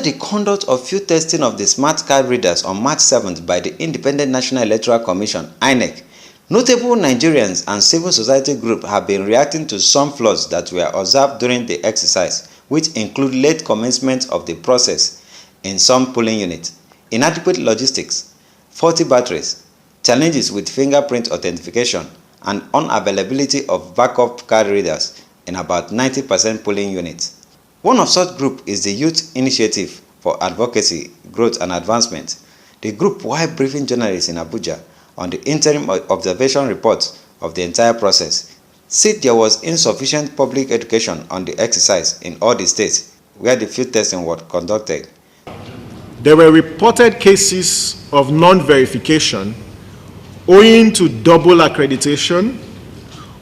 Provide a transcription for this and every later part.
the conduct of field testing of the smart card readers on March 7th by the Independent National Electoral Commission (INEC), notable Nigerians and civil society groups have been reacting to some flaws that were observed during the exercise, which include late commencement of the process in some polling units, inadequate logistics, faulty batteries, challenges with fingerprint authentication, and unavailability of backup card readers in about 90% polling units. One of such groups is the Youth Initiative for Advocacy, Growth and Advancement. The group, while briefing journalists in Abuja on the interim observation report of the entire process, said there was insufficient public education on the exercise in all the states where the field testing was conducted. There were reported cases of non-verification owing to double accreditation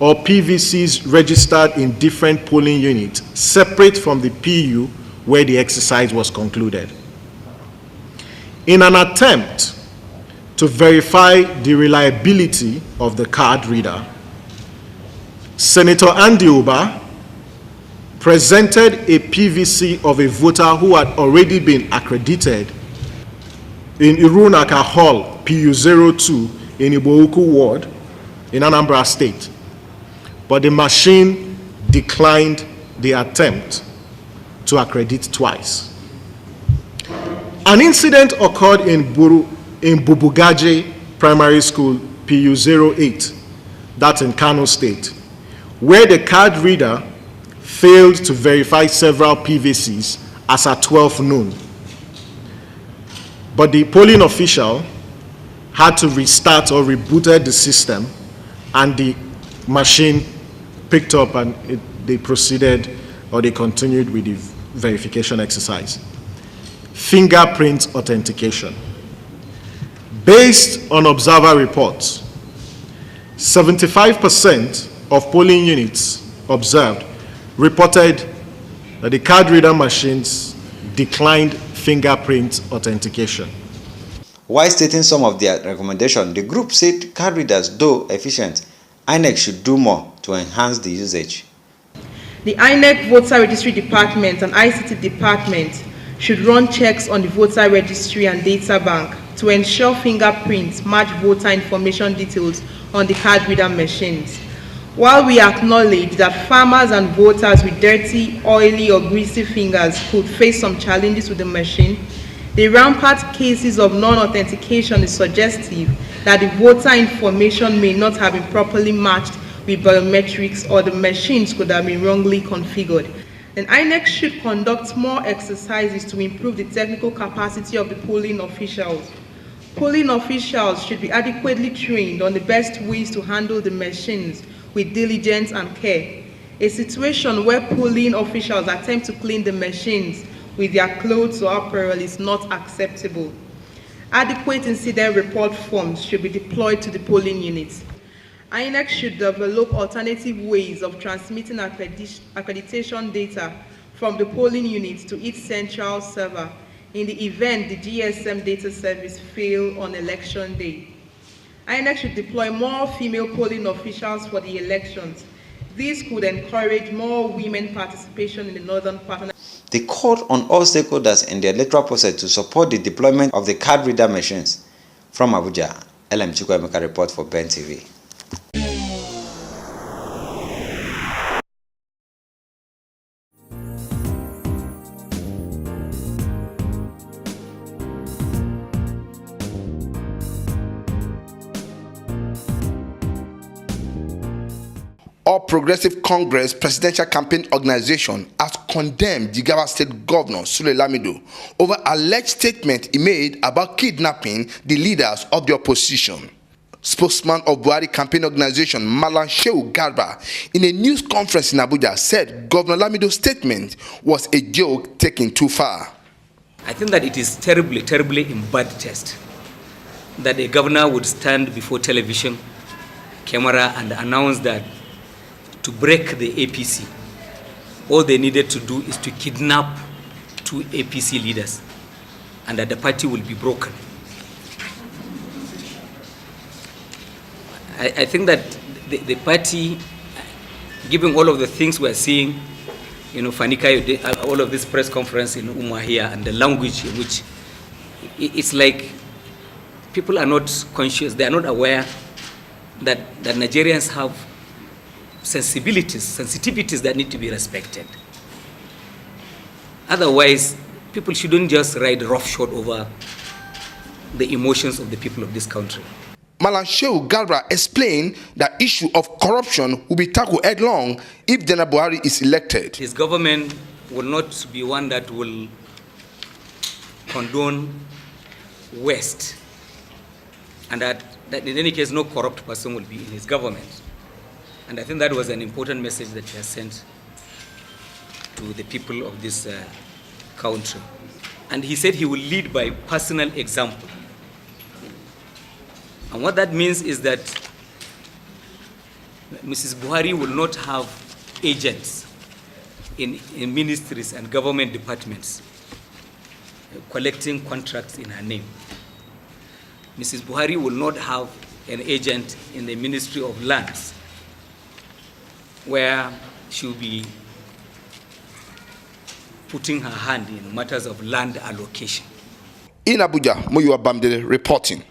or PVCs registered in different polling units separate from the PU where the exercise was concluded. In an attempt to verify the reliability of the card reader, Senator Andy Uba presented a PVC of a voter who had already been accredited in Irunaka Hall, PU02 in Iboukwu Ward in Anambra State, but the machine declined the attempt to accredit twice. An incident occurred in Bubugaje Primary School, PU08, that's in Kano State, where the card reader failed to verify several PVCs as at 12 noon. But the polling official had to restart or rebooted the system, and the machine picked up and they proceeded or they continued with the verification exercise. Fingerprint authentication. Based on observer reports, 75% of polling units observed reported that the card reader machines declined fingerprint authentication. While stating some of their recommendations, the group said card readers, though efficient, INEC should do more to enhance the usage. The INEC Voter Registry Department and ICT Department should run checks on the voter registry and data bank to ensure fingerprints match voter information details on the card reader machines. While we acknowledge that farmers and voters with dirty, oily or greasy fingers could face some challenges with the machine, the rampant cases of non-authentication is suggestive that the voter information may not have been properly matched with biometrics, or the machines could have been wrongly configured. Then INEC should conduct more exercises to improve the technical capacity of the polling officials. Polling officials should be adequately trained on the best ways to handle the machines with diligence and care. A situation where polling officials attempt to clean the machines with their clothes or apparel is not acceptable. Adequate incident report forms should be deployed to the polling units. INEC should develop alternative ways of transmitting accreditation data from the polling units to its central server in the event the GSM data service fail on election day. INEC should deploy more female polling officials for the elections. This could encourage more women participation in the northern part. They called on all stakeholders in the electoral process to support the deployment of the card reader machines. From Abuja, LM Chukwuemeka report for Ben TV. All Progressive Congress Presidential Campaign Organization has condemned Jigawa State Governor Sule Lamido over alleged statement he made about kidnapping the leaders of the opposition. Spokesman of Buhari Campaign Organization Malam Shehu Garba in a news conference in Abuja said Governor Lamido's statement was a joke taken too far. I think that it is terribly, terribly in bad taste that a governor would stand before television camera and announce that to break the APC, all they needed to do is to kidnap 2 APC leaders and that the party will be broken. I think that the party, given all of the things we're seeing, Fanika, all of this press conference in Umuahia, and the language in which it's like people are not conscious, they are not aware that Nigerians have sensitivities that need to be respected. Otherwise, people shouldn't just ride roughshod over the emotions of the people of this country. Malam Shehu Garba explained that issue of corruption will be tackled headlong if General Buhari is elected. His government will not be one that will condone waste, and that in any case no corrupt person will be in his government. And I think that was an important message that he has sent to the people of this country. And he said he will lead by personal example. And what that means is that Mrs. Buhari will not have agents in ministries and government departments collecting contracts in her name. Mrs. Buhari will not have an agent in the Ministry of Lands where she will be putting her hand in matters of land allocation. In Abuja, Muyiwa Bamdele reporting.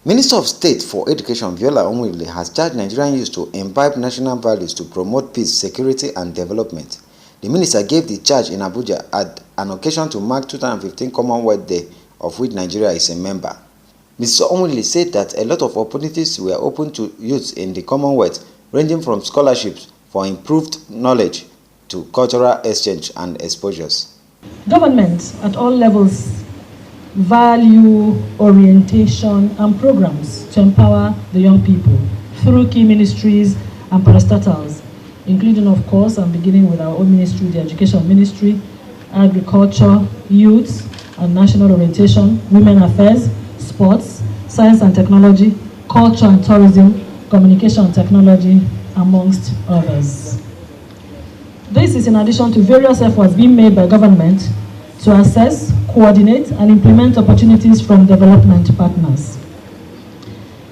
Minister of State for Education Viola Onwile has charged Nigerian youth to imbibe national values to promote peace, security and development. The minister gave the charge in Abuja at an occasion to mark 2015 Commonwealth Day, of which Nigeria is a member. Mr. Onwile said that a lot of opportunities were open to youths in the Commonwealth, ranging from scholarships for improved knowledge to cultural exchange and exposures. Government at all levels value orientation and programs to empower the young people through key ministries and parastatals, including, of course, and beginning with our own ministry, the Education Ministry, Agriculture, Youth and National Orientation, Women Affairs, Sports, Science and Technology, Culture and Tourism, Communication and Technology, amongst others. This is in addition to various efforts being made by government to assess, coordinate, and implement opportunities from development partners.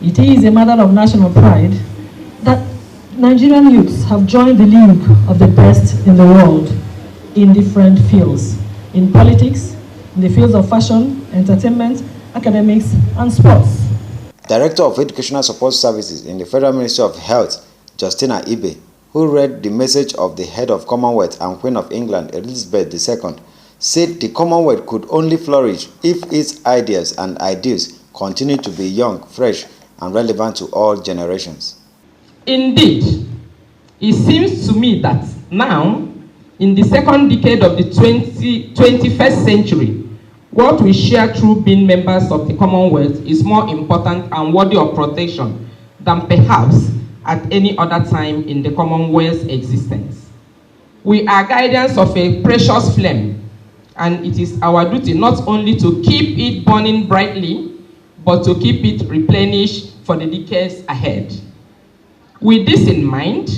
It is a matter of national pride that Nigerian youths have joined the league of the best in the world in different fields, in politics, in the fields of fashion, entertainment, academics, and sports. Director of Educational Support Services in the Federal Ministry of Health, Justina Ibe, who read the message of the head of Commonwealth and Queen of England, Elizabeth II, said the Commonwealth could only flourish if its ideas and ideals continue to be young, fresh, and relevant to all generations. Indeed, it seems to me that now, in the second decade of the 21st century, what we share through being members of the Commonwealth is more important and worthy of protection than perhaps at any other time in the Commonwealth's existence. We are guardians of a precious flame, and it is our duty not only to keep it burning brightly, but to keep it replenished for the decades ahead. With this in mind,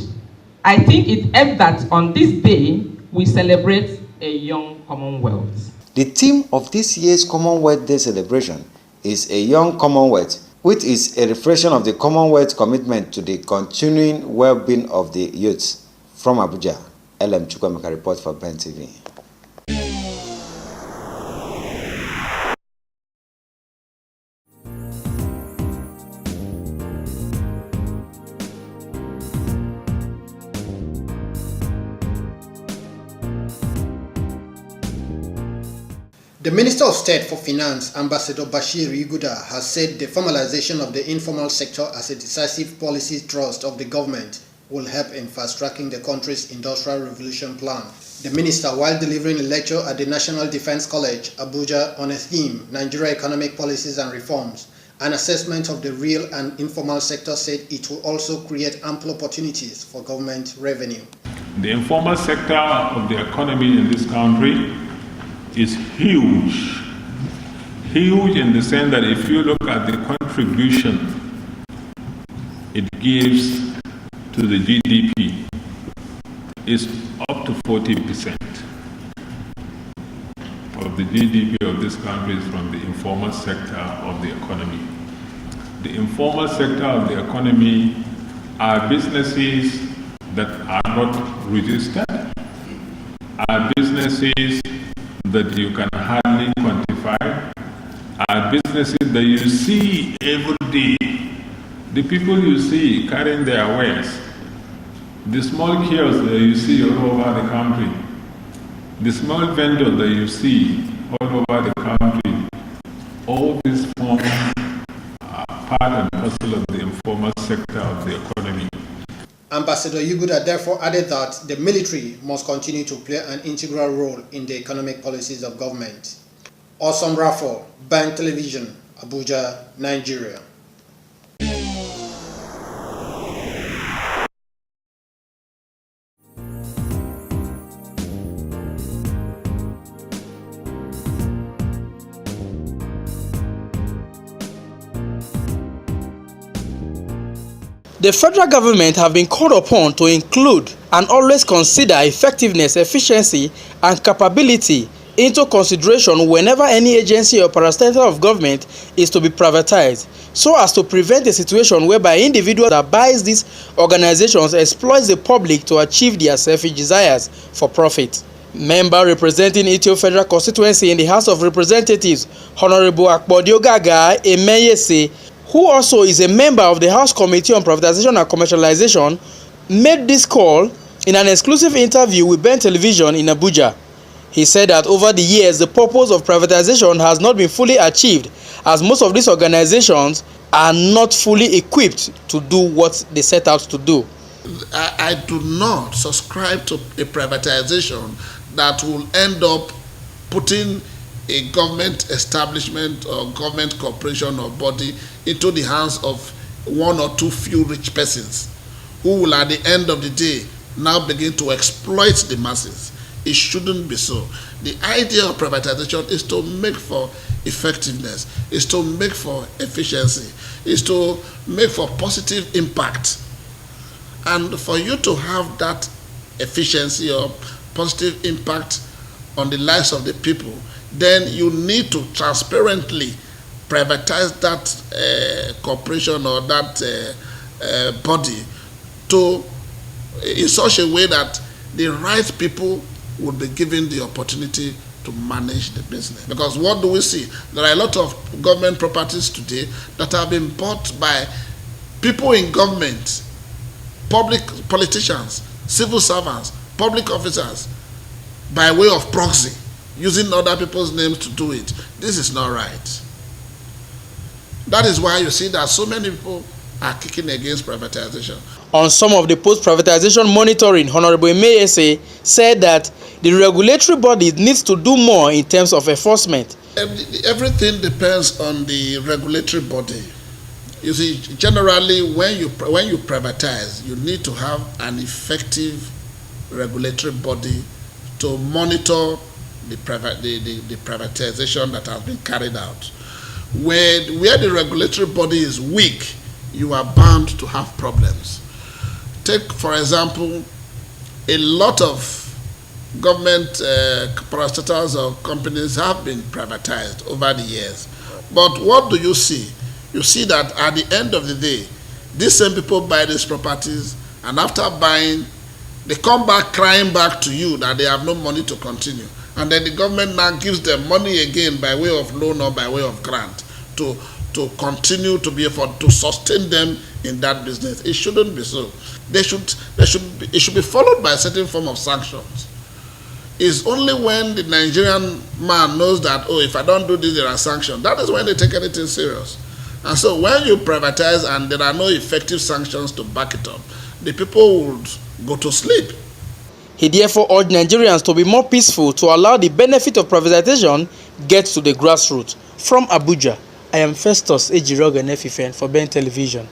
I think it helps that on this day, we celebrate a young Commonwealth. The theme of this year's Commonwealth Day celebration is A Young Commonwealth, which is a reflection of the Commonwealth's commitment to the continuing well-being of the youths. From Abuja, LM Chukwemeka report for Ben TV. The Minister of State for Finance, Ambassador Bashir Yuguda, has said the formalization of the informal sector as a decisive policy thrust of the government will help in fast-tracking the country's industrial revolution plan. The minister, while delivering a lecture at the National Defense College, Abuja, on a theme, Nigeria Economic Policies and Reforms, an assessment of the real and informal sector, said it will also create ample opportunities for government revenue. The informal sector of the economy in this country is huge in the sense that if you look at the contribution it gives to the GDP, is up to 40% of the GDP of this country is from the informal sector of the economy. The informal sector of the economy are businesses that are not registered, are businesses that you can hardly quantify, are businesses that you see every day. The people you see carrying their wares, the small kiosks that you see all over the country, the small vendors that you see all over the country, all these form part and parcel of the informal sector of the economy. Ambassador Yuguda therefore added that the military must continue to play an integral role in the economic policies of government. Awesome Raffle, Band Television, Abuja, Nigeria. The federal government have been called upon to include and always consider effectiveness, efficiency, and capability into consideration whenever any agency or parastatal of government is to be privatized, so as to prevent a situation whereby individuals that buys these organizations exploits the public to achieve their selfish desires for profit. Member representing Itio Federal Constituency in the House of Representatives, Honorable Akpodio Gaga Emeyese, who also is a member of the House Committee on Privatization and Commercialization, made this call in an exclusive interview with Ben Television in Abuja. He said that over the years, the purpose of privatization has not been fully achieved, as most of these organizations are not fully equipped to do what they set out to do. I do not subscribe to a privatization that will end up putting a government establishment or government corporation or body into the hands of one or two few rich persons who will at the end of the day now begin to exploit the masses. It shouldn't be so. The idea of privatization is to make for effectiveness, is to make for efficiency, is to make for positive impact. And for you to have that efficiency or positive impact on the lives of the people, then you need to transparently privatize that corporation or that body in such a way that the right people would be given the opportunity to manage the business. Because what do we see? There are a lot of government properties today that have been bought by people in government, public politicians, civil servants, public officers, by way of proxy, using other people's names to do it. This is not right. That is why you see that so many people are kicking against privatization. On some of the post-privatization monitoring, Honorable Emeyese said that the regulatory body needs to do more in terms of enforcement. Everything depends on the regulatory body. You see, generally, when you privatize, you need to have an effective regulatory body to monitor the privatization that has been carried out. Where the regulatory body is weak, you are bound to have problems. Take, for example, a lot of government parastatals or companies have been privatized over the years. But what do you see? You see that at the end of the day, these same people buy these properties, and after buying, they come back crying back to you that they have no money to continue. And then the government now gives them money again by way of loan or by way of grant to continue to be able to sustain them in that business. It shouldn't be so. It should be followed by a certain form of sanctions. It's only when the Nigerian man knows that, oh, if I don't do this, there are sanctions. That is when they take anything serious. And so when you privatize and there are no effective sanctions to back it up, the people would go to sleep. He therefore urged Nigerians to be more peaceful to allow the benefit of privatization get to the grassroots. From Abuja, I am Festus Ejiroga Nefifen for Ben Television.